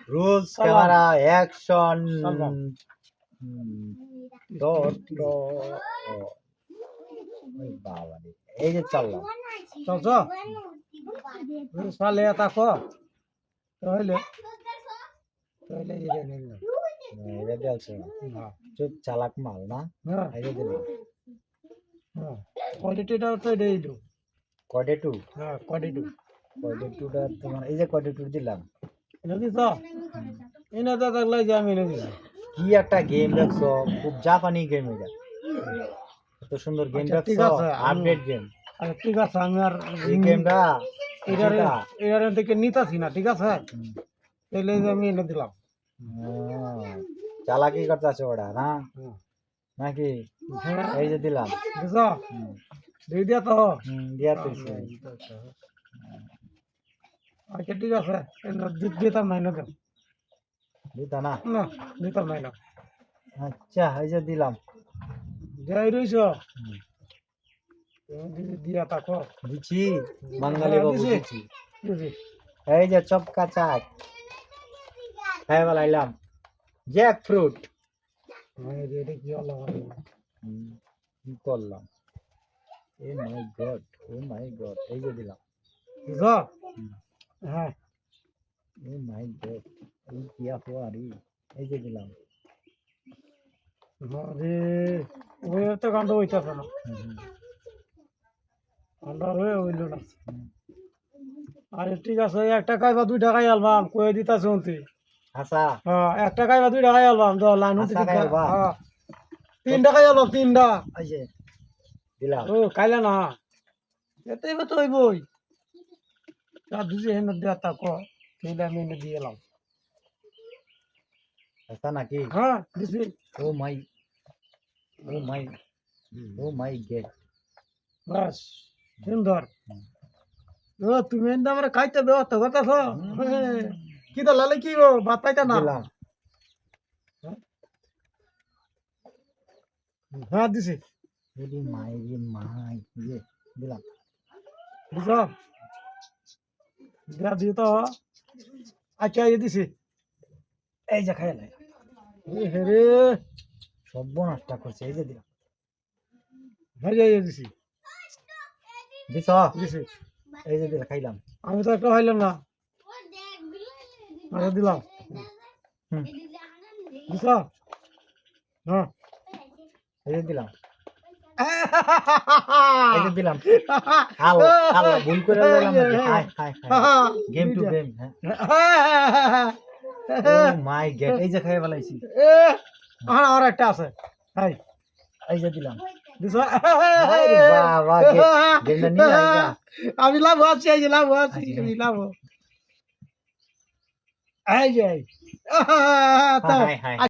Rules camera action বাবা রে এই যে চললাম চলছ সালে তাকো তাহলে তাহলে এটা নিলাম এটা দিয়েছে চুপ চালাক মাল না হ্যাঁ এই যে দিলাম হ্যাঁ কোয়ালিটিটা তো দেই দাও কডে টু হ্যাঁ কোয়ালিটি কডে টুটা তোমার এই যে কডে টু দিলাম এটা দিছ এনে তো দেখলাই যে আমি এনে দিলাম কি একটা গেম দেখছো খুব জাপানি গেম এটা এত সুন্দর গেম আচ্ছা, ঠিক দেখছো আছে, আপডেট গেম আরে ঠিক আছে আমি আর এই গেমটা এটারে থেকে নিতাছি না ঠিক আছে তাহলে যে আমি এনে দিলাম চালাকি করতে আছে ওটা না নাকি এই যে দিলাম বুঝছ দিয়ে দিয়া তো দিয়া তুলছি আচ্ছা ঠিক আছে দিতাম নাই না দেব দিতা না না দিতাম নাই না আচ্ছা এই যে দিলাম যাই রইছ দিয়া তাকো দিচ্ছি বাঙালি বাবু দিছি। দিচ্ছি বুঝি এই যে চপকা চাট খাই বলাইলাম জ্যাক ফ্রুট এটা কি হলো কি করলাম ও মাই গড এই যে দিলাম বুঝছ হ্যাঁ ও মাই গড এই কি আরে এই যে দিলাম আরে ওই তো কাণ্ড হইতাছে না কাণ্ড হয়ে হইল না আরে ঠিক আছে 1 টাকায় বা 2 টাকায় আলবাম কয়ে দিতাছে উনতি আচ্ছা হ্যাঁ 1 টাকায় বা 2 টাকায় আলবাম তো লাইন হতে টাকায় আলবাম? হ্যাঁ 3 টাকায় আলবাম 3টা এই যে দিলাম ও কাইলা না এতেই বা তুই বই তা দুজি হেন দিয়া তাকো সেইটা আমি এনে দিয়ে এলাম আচ্ছা নাকি হ্যাঁ দিছি ও মাই গড বাস সুন্দর ও তুমি এনে আমরা খাইতে ব্যবস্থা করতেছ কি তো লালে কি গো ভাত পাইতা না দিলাম হ্যাঁ দিছি রে মাই যে দিলাম বুঝছ দিয়া দিয়ে তো আচ্ছা এই দিছি এই যে খাই নাই এ হেরে সর্বনাশটা করছে এই যে দিলাম হ্যাঁ এই দিছি দিছ দিছি এই যে দিলাম খাইলাম আমি তো একটা হইলাম না আচ্ছা দিলাম হুম দিছ হ্যাঁ এই যে দিলাম এই যে দিলাম আল্লাহ ভুল করে দিলাম হাই গেম টু গেম ও মাই গড এই যে খাই বলাইছি আর একটা আছে হাই এই যে দিলাম দিছ আরে বাবা গেমটা নিয়ে আইগা আমি লাভ আছি এই যে লাভ আছি আমি লাভ এই যে হাই হাই